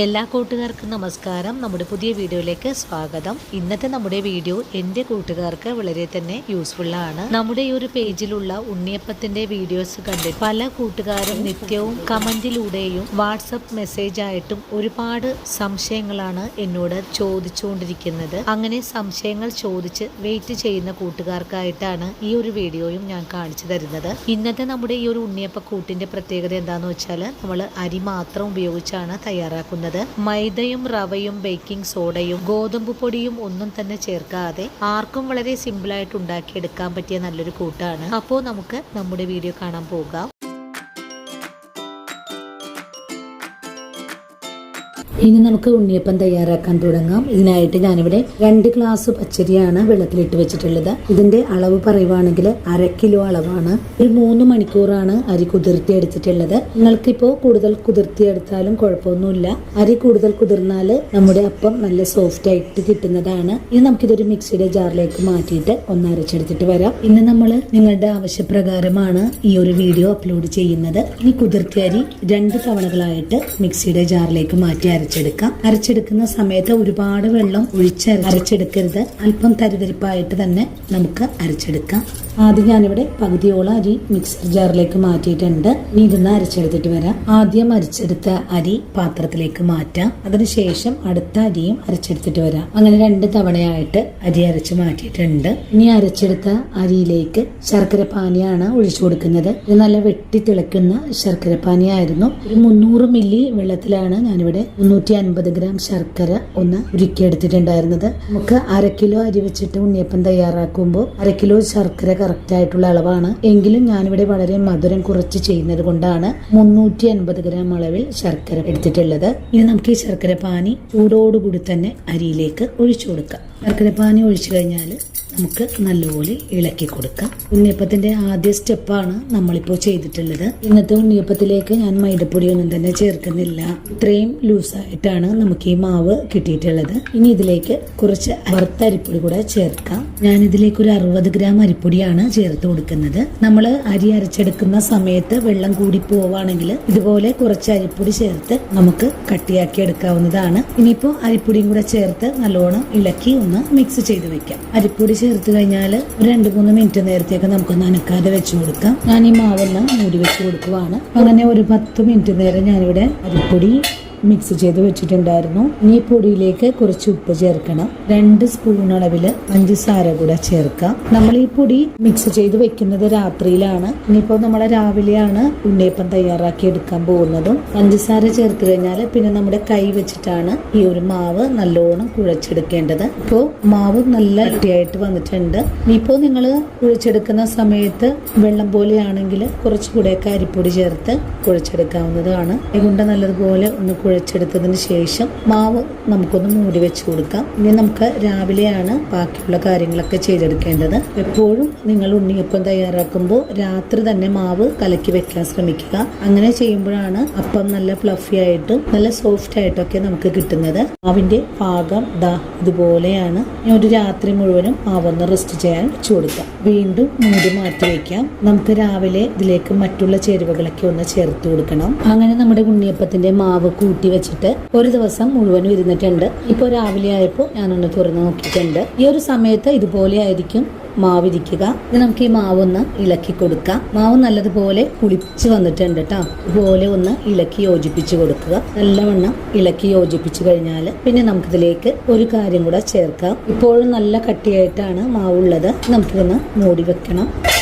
എല്ലാ കൂട്ടുകാർക്കും നമസ്കാരം. നമ്മുടെ പുതിയ വീഡിയോയിലേക്ക് സ്വാഗതം. ഇന്നത്തെ നമ്മുടെ വീഡിയോ എൻ്റെ കൂട്ടുകാർക്ക് വളരെ തന്നെ യൂസ്ഫുള്ളാണ്. നമ്മുടെ ഈ ഒരു പേജിലുള്ള ഉണ്ണിയപ്പത്തിൻ്റെ വീഡിയോസ് കണ്ട് പല കൂട്ടുകാരും നിത്യവും കമൻറ്റിലൂടെയും വാട്സപ്പ് മെസ്സേജ് ആയിട്ടും ഒരുപാട് സംശയങ്ങളാണ് എന്നോട് ചോദിച്ചുകൊണ്ടിരിക്കുന്നത്. അങ്ങനെ സംശയങ്ങൾ ചോദിച്ച് വെയിറ്റ് ചെയ്യുന്ന കൂട്ടുകാർക്കായിട്ടാണ് ഈ ഒരു വീഡിയോയും ഞാൻ കാണിച്ചു തരുന്നത്. ഇന്നത്തെ നമ്മുടെ ഈ ഒരു ഉണ്ണിയപ്പ കൂട്ടിൻ്റെ പ്രത്യേകത എന്താണെന്ന് വെച്ചാൽ നമ്മൾ അരി മാത്രം ഉപയോഗിച്ചാണ് തയ്യാറാക്കുന്നത്. മൈദയും റവയും ബേക്കിംഗ് സോഡയും ഗോതമ്പ് പൊടിയും ഒന്നും തന്നെ ചേർക്കാതെ ആർക്കും വളരെ സിമ്പിളായിട്ട് ഉണ്ടാക്കിയെടുക്കാൻ പറ്റിയ നല്ലൊരു കൂട്ടാണ്. അപ്പോൾ നമുക്ക് നമ്മുടെ വീഡിയോ കാണാൻ പോകാം. ഇനി നമുക്ക് ഉണ്ണിയപ്പം തയ്യാറാക്കാൻ തുടങ്ങാം. ഇതിനായിട്ട് ഞാനിവിടെ 2 ഗ്ലാസ് പച്ചരിയാണ് വെള്ളത്തിലിട്ട് വെച്ചിട്ടുള്ളത്. ഇതിന്റെ അളവ് പറയുവാണെങ്കിൽ 1/2 കിലോ അളവാണ്. ഒരു 3 മണിക്കൂറാണ് അരി കുതിർത്തി എടുത്തിട്ടുള്ളത്. നിങ്ങൾക്കിപ്പോൾ കൂടുതൽ കുതിർത്തിയെടുത്താലും കുഴപ്പമൊന്നുമില്ല. അരി കൂടുതൽ കുതിർന്നാൽ നമ്മുടെ അപ്പം നല്ല സോഫ്റ്റ് ആയിട്ട് കിട്ടുന്നതാണ്. ഇനി നമുക്കിതൊരു മിക്സിയുടെ ജാറിലേക്ക് മാറ്റിയിട്ട് ഒന്ന് അരച്ചെടുത്തിട്ട് വരാം. ഇന്ന് നമ്മൾ നിങ്ങളുടെ ആവശ്യപ്രകാരമാണ് ഈ ഒരു വീഡിയോ അപ്ലോഡ് ചെയ്യുന്നത്. ഇനി കുതിർത്തിയ അരി 2 തവണകളായിട്ട് മിക്സിയുടെ ജാറിലേക്ക് മാറ്റി അരച്ചെടുക്കുന്ന സമയത്ത് ഒരുപാട് വെള്ളം ഒഴിച്ച് അരച്ചെടുക്കരുത്. അല്പം തരിതരിപ്പായിട്ട് തന്നെ നമുക്ക് അരച്ചെടുക്കാം. ആദ്യം ഞാനിവിടെ പകുതിയോളം അരി മിക്സർ ജാറിലേക്ക് മാറ്റിയിട്ടുണ്ട്. ഇനി ഇതൊന്ന് അരച്ചെടുത്തിട്ട് വരാം. ആദ്യം അരച്ചെടുത്ത അരി പാത്രത്തിലേക്ക് മാറ്റാം. അതിനുശേഷം അടുത്ത അരിയും അരച്ചെടുത്തിട്ട് വരാം. അങ്ങനെ 2 തവണയായിട്ട് അരി അരച്ച് മാറ്റിയിട്ടുണ്ട്. ഇനി അരച്ചെടുത്ത അരിയിലേക്ക് ശർക്കര പാനിയാണ് ഒഴിച്ചു കൊടുക്കുന്നത്. ഇത് നല്ല വെട്ടി തിളയ്ക്കുന്ന ശർക്കര പാനിയായിരുന്നു. ഒരു 300 മില്ലി വെള്ളത്തിലാണ് ഞാനിവിടെ 350 ഗ്രാം ശർക്കര ഒന്ന് ഉരുക്കിയെടുത്തിട്ടുണ്ടായിരുന്നത്. നമുക്ക് 1/2 കിലോ അരി വെച്ചിട്ട് ഉണ്ണിയപ്പം തയ്യാറാക്കുമ്പോൾ 1/2 കിലോ ശർക്കര കറക്റ്റ് ആയിട്ടുള്ള അളവാണ്. എങ്കിലും ഞാനിവിടെ വളരെ മധുരം കുറച്ച് ചെയ്യുന്നത് കൊണ്ടാണ് 350 ഗ്രാം അളവിൽ ശർക്കര എടുത്തിട്ടുള്ളത്. ഇനി നമുക്ക് ഈ ശർക്കര പാനി ചൂടോടുകൂടി തന്നെ അരിയിലേക്ക് ഒഴിച്ചു കൊടുക്കാം. ശർക്കര പാനി ഒഴിച്ചു കഴിഞ്ഞാൽ നമുക്ക് നല്ലപോലെ ഇളക്കി കൊടുക്കാം. ഉണ്ണിയപ്പത്തിന്റെ ആദ്യ സ്റ്റെപ്പാണ് നമ്മളിപ്പോൾ ചെയ്തിട്ടുള്ളത്. ഇന്നത്തെ ഉണ്ണിയപ്പത്തിലേക്ക് ഞാൻ മൈദപ്പൊടിയൊന്നും തന്നെ ചേർക്കുന്നില്ല. ഇത്രയും ലൂസായിട്ടാണ് നമുക്ക് ഈ മാവ് കിട്ടിയിട്ടുള്ളത്. ഇനി ഇതിലേക്ക് കുറച്ച് വറുത്ത അരിപ്പൊടി കൂടെ ചേർക്കാം. ഞാൻ ഇതിലേക്ക് ഒരു 60 ഗ്രാം അരിപ്പൊടിയാണ് ചേർത്ത് കൊടുക്കുന്നത്. നമ്മൾ അരി അരച്ചെടുക്കുന്ന സമയത്ത് വെള്ളം കൂടി പോവാണെങ്കിൽ ഇതുപോലെ കുറച്ച് അരിപ്പൊടി ചേർത്ത് നമുക്ക് കട്ടിയാക്കി എടുക്കാവുന്നതാണ്. ഇനിയിപ്പോൾ അരിപ്പൊടിയും കൂടെ ചേർത്ത് നല്ലോണം ഇളക്കി ഒന്ന് മിക്സ് ചെയ്ത് വെക്കാം. അരിപ്പൊടി ചേർത്ത് കഴിഞ്ഞാൽ ഒരു 2-3 മിനിറ്റ് നേരത്തേക്ക് നമുക്കൊന്ന് അനക്കാതെ വെച്ച് കൊടുക്കാം. ഞാൻ ഈ മാവെന്ന് മൂടി വെച്ച് കൊടുക്കുവാണ്. അങ്ങനെ ഒരു 10 മിനിറ്റ് നേരം ഞാനിവിടെ അരിപ്പൊടി മിക്സ് ചെയ്ത് വെച്ചിട്ടുണ്ടായിരുന്നു. ഇനി പൊടിയിലേക്ക് കുറച്ച് ഉപ്പ് ചേർക്കണം. 2 സ്പൂൺ അളവിൽ പഞ്ചസാര കൂടെ ചേർക്കാം. നമ്മൾ ഈ പൊടി മിക്സ് ചെയ്ത് വെക്കുന്നത് രാത്രിയിലാണ്. ഇനിയിപ്പോൾ നമ്മൾ രാവിലെയാണ് ഉണ്ണിയപ്പം തയ്യാറാക്കി എടുക്കാൻ പോകുന്നതും. പഞ്ചസാര ചേർത്ത് കഴിഞ്ഞാൽ പിന്നെ നമ്മുടെ കൈ വെച്ചിട്ടാണ് ഈ ഒരു മാവ് നല്ലോണം കുഴച്ചെടുക്കേണ്ടത്. ഇപ്പോൾ മാവ് നല്ല കട്ടിയായിട്ട് വന്നിട്ടുണ്ട്. ഇനിയിപ്പോൾ നിങ്ങൾ കുഴച്ചെടുക്കുന്ന സമയത്ത് വെള്ളം പോലെയാണെങ്കിൽ കുറച്ചുകൂടെയൊക്കെ അരിപ്പൊടി ചേർത്ത് കുഴച്ചെടുക്കാവുന്നതാണ്. അതുകൊണ്ട് നല്ലതുപോലെ ഒന്ന് കുഴച്ചെടുത്തതിന് ശേഷം മാവ് നമുക്കൊന്ന് മൂടി വെച്ച് കൊടുക്കാം. ഇനി നമുക്ക് രാവിലെയാണ് ബാക്കിയുള്ള കാര്യങ്ങളൊക്കെ ചെയ്തെടുക്കേണ്ടത്. എപ്പോഴും നിങ്ങൾ ഉണ്ണിയപ്പം തയ്യാറാക്കുമ്പോൾ രാത്രി തന്നെ മാവ് കലക്കി വെക്കാൻ ശ്രമിക്കുക. അങ്ങനെ ചെയ്യുമ്പോഴാണ് അപ്പം നല്ല ഫ്ലഫി ആയിട്ടും നല്ല സോഫ്റ്റ് ആയിട്ടൊക്കെ നമുക്ക് കിട്ടുന്നത്. മാവിന്റെ പാകം ഇതുപോലെയാണ്. ഇനി ഒരു രാത്രി മുഴുവനും മാവൊന്ന് റെസ്റ്റ് ചെയ്യാൻ വെച്ചു കൊടുക്കാം. വീണ്ടും മൂടി മാറ്റി വെക്കാം. നമുക്ക് രാവിലെ ഇതിലേക്ക് മറ്റുള്ള ചേരുവകളൊക്കെ ഒന്ന് ചേർത്ത് കൊടുക്കണം. അങ്ങനെ നമ്മുടെ ഉണ്ണിയപ്പത്തിന്റെ മാവ് കൂട്ടി വെച്ചിട്ട് ഒരു ദിവസം മുഴുവനും ഇരുന്നിട്ടുണ്ട്. ഇപ്പോൾ രാവിലെ ആയപ്പോൾ ഞാനൊന്ന് തുറന്നു നോക്കിയിട്ടുണ്ട്. ഈ ഒരു സമയത്ത് ഇതുപോലെ ആയിരിക്കും മാവിരിക്കുക. ഇത് നമുക്ക് ഈ മാവൊന്ന് ഇളക്കി കൊടുക്കാം. മാവ് നല്ലതുപോലെ പുളിച്ച് വന്നിട്ടുണ്ട് കേട്ടോ. ഇതുപോലെ ഒന്ന് ഇളക്കി യോജിപ്പിച്ച് കൊടുക്കുക. നല്ലവണ്ണം ഇളക്കി യോജിപ്പിച്ച് കഴിഞ്ഞാൽ പിന്നെ നമുക്കിതിലേക്ക് ഒരു കാര്യം കൂടെ ചേർക്കാം. ഇപ്പോഴും നല്ല കട്ടിയായിട്ടാണ് മാവുള്ളത്. നമുക്കിതൊന്ന് മൂടി വെക്കണം.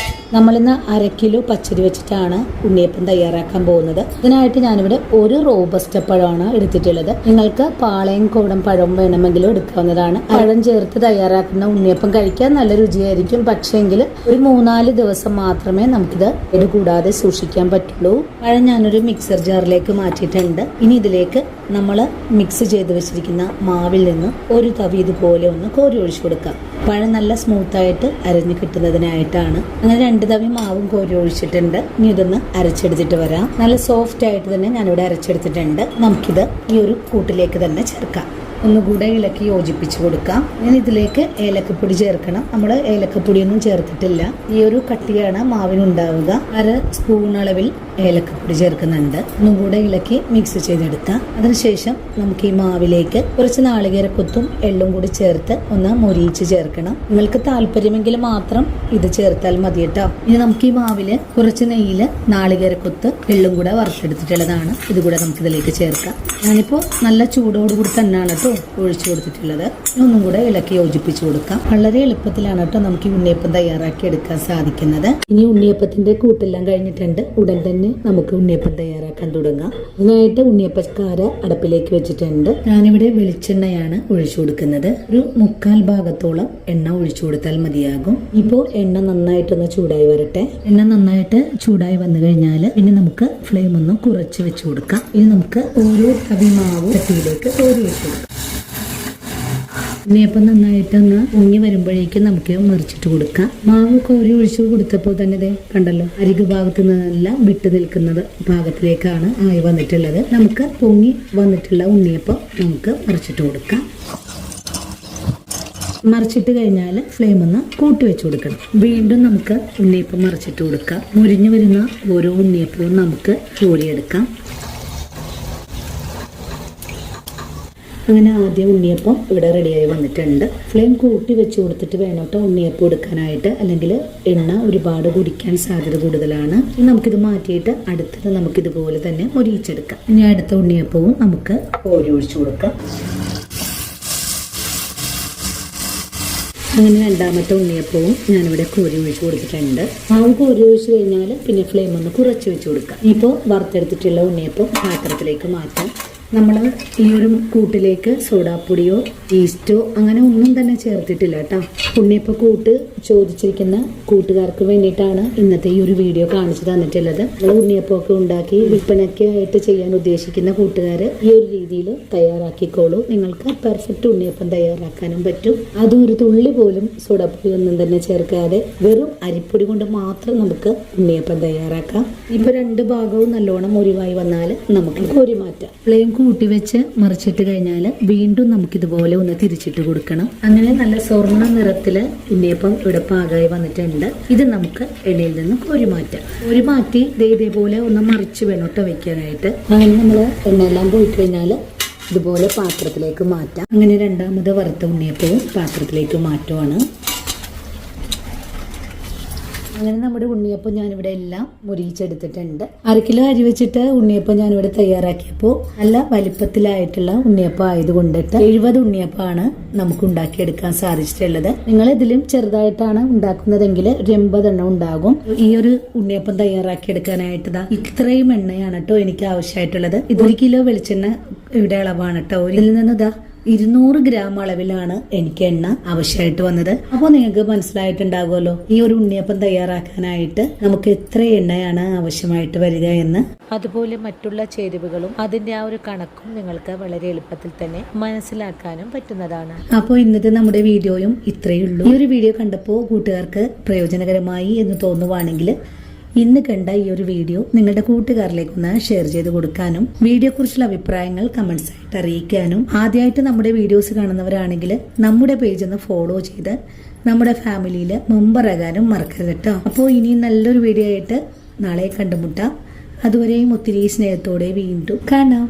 നമ്മളിന്ന് 1/2 കിലോ പച്ചരി വെച്ചിട്ടാണ് ഉണ്ണിയപ്പം തയ്യാറാക്കാൻ പോകുന്നത്. ഇതിനായിട്ട് ഞാനിവിടെ ഒരു റോബസ്റ്റ പഴമാണ് എടുത്തിട്ടുള്ളത്. നിങ്ങൾക്ക് പാളയം കോടം പഴം വേണമെങ്കിലും എടുക്കാവുന്നതാണ്. പഴം ചേർത്ത് തയ്യാറാക്കുന്ന ഉണ്ണിയപ്പം കഴിക്കാൻ നല്ല രുചിയായിരിക്കും. പക്ഷേങ്കിൽ ഒരു 3-4 ദിവസം മാത്രമേ നമുക്കിത് കൂടാതെ സൂക്ഷിക്കാൻ പറ്റുള്ളൂ. പഴം ഞാനൊരു മിക്സർ ജാറിലേക്ക് മാറ്റിയിട്ടുണ്ട്. ഇനി ഇതിലേക്ക് നമ്മൾ മിക്സ് ചെയ്ത് വെച്ചിരിക്കുന്ന മാവിൽ നിന്ന് ഒരു തവി ഇതുപോലെ ഒന്ന് കോരി ഒഴിച്ചു കൊടുക്കാം. പഴം നല്ല സ്മൂത്തായിട്ട് അരഞ്ഞു കിട്ടുന്നതിനായിട്ടാണ്. അങ്ങനെ 2 തവി മാവും കോരി ഒഴിച്ചിട്ടുണ്ട്. ഇനി ഇതൊന്ന് അരച്ചെടുത്തിട്ട് വരാം. നല്ല സോഫ്റ്റ് ആയിട്ട് തന്നെ ഞാനിവിടെ അരച്ചെടുത്തിട്ടുണ്ട്. നമുക്കിത് ഈ ഒരു കൂട്ടിലേക്ക് തന്നെ ചേർക്കാം. ഒന്നുകൂടെ ഇളക്കി യോജിപ്പിച്ച് കൊടുക്കാം. ഞാൻ ഇതിലേക്ക് ഏലക്കപ്പൊടി ചേർക്കണം. നമ്മൾ ഏലക്കപ്പൊടിയൊന്നും ചേർത്തിട്ടില്ല. ഈ ഒരു കട്ടിയാണ് മാവിനുണ്ടാവുക. 1/2 സ്പൂൺ അളവിൽ ഏലക്കപ്പൊടി ചേർക്കുന്നുണ്ട്. ഒന്നും കൂടെ ഇളക്കി മിക്സ് ചെയ്തെടുക്കാം. അതിനുശേഷം നമുക്ക് ഈ മാവിലേക്ക് കുറച്ച് നാളികേരക്കൊത്തും എള്ളും കൂടി ചേർത്ത് ഒന്ന് മൊരിയിച്ച് ചേർക്കണം. നിങ്ങൾക്ക് താല്പര്യമെങ്കിൽ മാത്രം ഇത് ചേർത്താൽ മതി കേട്ടോ. ഇനി നമുക്ക് ഈ മാവില് കുറച്ച് നെയ്യില് നാളികേരക്കൊത്ത് എള്ളും കൂടെ വറുത്തെടുത്തിട്ടുള്ളതാണ്. ഇതുകൂടെ നമുക്ക് ഇതിലേക്ക് ചേർക്കാം. ഞാനിപ്പോൾ നല്ല ചൂടോടുകൂടി തന്നെയാണ് കേട്ടോ ഒഴിച്ചു കൊടുത്തിട്ടുള്ളത്. ഒന്നും കൂടെ ഇളക്കി യോജിപ്പിച്ചു കൊടുക്കാം. വളരെ എളുപ്പത്തിലാണ് കേട്ടോ നമുക്ക് ഈ ഉണ്ണിയപ്പം തയ്യാറാക്കി എടുക്കാൻ സാധിക്കുന്നത്. ഇനി ഉണ്ണിയപ്പത്തിന്റെ കൂട്ടെല്ലാം കഴിഞ്ഞിട്ടുണ്ട്. ഉടൻ തന്നെ നമുക്ക് ഉണ്ണിയപ്പം തയ്യാറാക്കാൻ തുടങ്ങാം. ഇതിനായിട്ട് ഉണ്ണിയപ്പക്കാര അടുപ്പിലേക്ക് വെച്ചിട്ടുണ്ട്. ഞാനിവിടെ വെളിച്ചെണ്ണയാണ് ഒഴിച്ചു കൊടുക്കുന്നത്. ഒരു 1/4 ഭാഗത്തോളം എണ്ണ ഒഴിച്ചു കൊടുത്താൽ മതിയാകും. ഇപ്പോൾ എണ്ണ നന്നായിട്ടൊന്ന് ചൂടായി വരട്ടെ. എണ്ണ നന്നായിട്ട് ചൂടായി വന്നു കഴിഞ്ഞാൽ പിന്നെ നമുക്ക് ഫ്ലെയിം ഒന്ന് കുറച്ച് വെച്ച് കൊടുക്കാം. ഇനി നമുക്ക് ഓരോ തവി മാവ് ചട്ടിയിലേക്ക് കോരി വെച്ച് കൊടുക്കാം. ഉണ്ണിയപ്പം നന്നായിട്ടൊന്ന് പൊങ്ങി വരുമ്പോഴേക്കും നമുക്ക് മറിച്ചിട്ട് കൊടുക്കാം. മാവ് കോരി ഒഴിച്ചു കൊടുത്തപ്പോൾ തന്നെ ഇതേ കണ്ടല്ലോ, അരികു ഭാഗത്ത് നിന്നെല്ലാം വിട്ടു നിൽക്കുന്നത് ഭാഗത്തിലേക്കാണ് ആയി വന്നിട്ടുള്ളത്. നമുക്ക് പൊങ്ങി വന്നിട്ടുള്ള ഉണ്ണിയപ്പം നമുക്ക് മറിച്ചിട്ട് കൊടുക്കാം. മറിച്ചിട്ട് കഴിഞ്ഞാൽ ഫ്ലെയിം ഒന്ന് കൂട്ടി വെച്ച് കൊടുക്കണം. വീണ്ടും നമുക്ക് ഉണ്ണിയപ്പം മറിച്ചിട്ട് കൊടുക്കാം. മുരിഞ്ഞു വരുന്ന ഓരോ ഉണ്ണിയപ്പവും നമുക്ക് കോരിയെടുക്കാം. അങ്ങനെ ആദ്യം ഉണ്ണിയപ്പം ഇവിടെ റെഡിയായി വന്നിട്ടുണ്ട്. ഫ്ലെയിം കൂട്ടി വെച്ച് കൊടുത്തിട്ട് വേണം കേട്ടോ ഉണ്ണിയപ്പം എടുക്കാനായിട്ട്, അല്ലെങ്കിൽ എണ്ണ ഒരുപാട് കുടിക്കാൻ സാധ്യത കൂടുതലാണ്. ഇനി നമുക്കിത് മാറ്റിയിട്ട് അടുത്തത് നമുക്കിതുപോലെ തന്നെ മൊരിയിച്ചെടുക്കാം. ഇനി അടുത്ത ഉണ്ണിയപ്പവും നമുക്ക് കോരി ഒഴിച്ചു കൊടുക്കാം. അങ്ങനെ രണ്ടാമത്തെ ഉണ്ണിയപ്പവും ഞാനിവിടെ കോരി ഒഴിച്ച് കൊടുത്തിട്ടുണ്ട്. മാവ് കോരി ഒഴിച്ച് കഴിഞ്ഞാൽ പിന്നെ ഫ്ലെയിം ഒന്ന് കുറച്ച് വെച്ച് കൊടുക്കാം. ഇപ്പോൾ വറുത്തെടുത്തിട്ടുള്ള ഉണ്ണിയപ്പം പാത്രത്തിലേക്ക് മാറ്റാം. നമ്മൾ ഈ ഒരു കൂട്ടിലേക്ക് സോഡാപ്പൊടിയോ ഈസ്റ്റോ അങ്ങനെ ഒന്നും തന്നെ ചേർത്തിട്ടില്ല കേട്ടോ. ഉണ്ണിയപ്പ കൂട്ട് ചോദിച്ചിരിക്കുന്ന കൂട്ടുകാർക്ക് വേണ്ടിയിട്ടാണ് ഇന്നത്തെ ഈ ഒരു വീഡിയോ കാണിച്ചു തന്നിട്ടുള്ളത്. നമ്മൾ ഉണ്ണിയപ്പമൊക്കെ ഉണ്ടാക്കി വിൽപ്പനയ്ക്ക് ആയിട്ട് ചെയ്യാൻ ഉദ്ദേശിക്കുന്ന കൂട്ടുകാർ ഈ ഒരു രീതിയിൽ തയ്യാറാക്കിക്കോളൂ. നിങ്ങൾക്ക് പെർഫെക്റ്റ് ഉണ്ണിയപ്പം തയ്യാറാക്കാനും പറ്റും. അതും ഒരു തുള്ളി പോലും സോഡാപ്പൊടി ഒന്നും തന്നെ ചേർക്കാതെ വെറും അരിപ്പൊടി കൊണ്ട് മാത്രം നമുക്ക് ഉണ്ണിയപ്പം തയ്യാറാക്കാം. ഇപ്പൊ 2 ഭാഗവും നല്ലോണം മുരിവായി വന്നാൽ നമുക്ക് കോരി മാറ്റാം. ഫ്ലെയിം കൂട്ടി വെച്ച് മറിച്ചിട്ട് കഴിഞ്ഞാൽ വീണ്ടും നമുക്കിതുപോലെ ഒന്ന് തിരിച്ചിട്ട് കൊടുക്കണം. അങ്ങനെ നല്ല സ്വർണ്ണ നിറത്തില് ഉണ്ണിയപ്പം ഇവിടെ പാകമായി വന്നിട്ടുണ്ട്. ഇത് നമുക്ക് എണ്ണയിൽ നിന്ന് കോരി മാറ്റാം. കോരി മാറ്റി ഇതേപോലെ ഒന്ന് മറിച്ച് വേണോട്ടോ വെക്കാനായിട്ട്. അങ്ങനെ നമ്മൾ എണ്ണയെല്ലാം പോയി കഴിഞ്ഞാൽ ഇതുപോലെ പാത്രത്തിലേക്ക് മാറ്റാം. അങ്ങനെ രണ്ടാമത് വറുത്ത ഉണ്ണിയപ്പവും പാത്രത്തിലേക്ക് മാറ്റുവാണ്. അങ്ങനെ നമ്മുടെ ഉണ്ണിയപ്പം ഞാനിവിടെ എല്ലാം മുരിയിച്ചെടുത്തിട്ടുണ്ട്. 1 കിലോ അരി വെച്ചിട്ട് ഉണ്ണിയപ്പം ഞാനിവിടെ തയ്യാറാക്കിയപ്പോൾ നല്ല വലിപ്പത്തിലായിട്ടുള്ള ഉണ്ണിയപ്പം ആയതുകൊണ്ടിട്ട് 70 ഉണ്ണിയപ്പമാണ് നമുക്ക് ഉണ്ടാക്കിയെടുക്കാൻ സാധിച്ചിട്ടുള്ളത്. നിങ്ങൾ ഇതിലും ചെറുതായിട്ടാണ് ഉണ്ടാക്കുന്നതെങ്കിൽ ഒരു 80 എണ്ണം ഉണ്ടാകും. ഈ ഒരു ഉണ്ണിയപ്പം തയ്യാറാക്കിയെടുക്കാനായിട്ട് ഇത്രയും എണ്ണയാണ് കേട്ടോ എനിക്ക് ആവശ്യമായിട്ടുള്ളത്. ഇത് 1 കിലോ വെളിച്ചെണ്ണ ഇവിടെ അളവാണ് കേട്ടോ. ഇതിൽ നിന്ന് 200 ഗ്രാം അളവിലാണ് എനിക്ക് എണ്ണ ആവശ്യമായിട്ട് വന്നത്. അപ്പോൾ നിങ്ങൾക്ക് മനസ്സിലായിട്ടുണ്ടാകുമല്ലോ ഈ ഒരു ഉണ്ണിയപ്പം തയ്യാറാക്കാനായിട്ട് നമുക്ക് എത്ര എണ്ണയാണ് ആവശ്യമായിട്ട് വരിക എന്ന്. അതുപോലെ മറ്റുള്ള ചേരുവകളും അതിന്റെ ആ ഒരു കണക്കും നിങ്ങൾക്ക് വളരെ എളുപ്പത്തിൽ തന്നെ മനസ്സിലാക്കാനും പറ്റുന്നതാണ്. അപ്പോൾ ഇന്നത്തെ നമ്മുടെ വീഡിയോയും ഇത്രയേ ഉള്ളൂ. ഈ ഒരു വീഡിയോ കണ്ടപ്പോൾ കൂട്ടുകാർക്ക് പ്രയോജനകരമായി എന്ന് തോന്നുവാണെങ്കിൽ ഇന്ന് കണ്ട ഈ ഒരു വീഡിയോ നിങ്ങളുടെ കൂട്ടുകാരിലേക്കൊന്ന് ഷെയർ ചെയ്ത് കൊടുക്കാനും വീഡിയോയെക്കുറിച്ചുള്ള അഭിപ്രായങ്ങൾ കമന്റ്സ് ആയിട്ട് അറിയിക്കാനും, ആദ്യമായിട്ട് നമ്മുടെ വീഡിയോസ് കാണുന്നവരാണെങ്കിൽ നമ്മുടെ പേജ് ഒന്ന് ഫോളോ ചെയ്ത് നമ്മുടെ ഫാമിലിയിൽ മെമ്പറാകാനും മറക്കരുത് കേട്ടോ. അപ്പോൾ ഇനി നല്ലൊരു വീഡിയോ ആയിട്ട് നാളെ കണ്ടുമുട്ടാം. അതുവരെയും ഒത്തിരി സ്നേഹത്തോടെ വീണ്ടും കാണാം.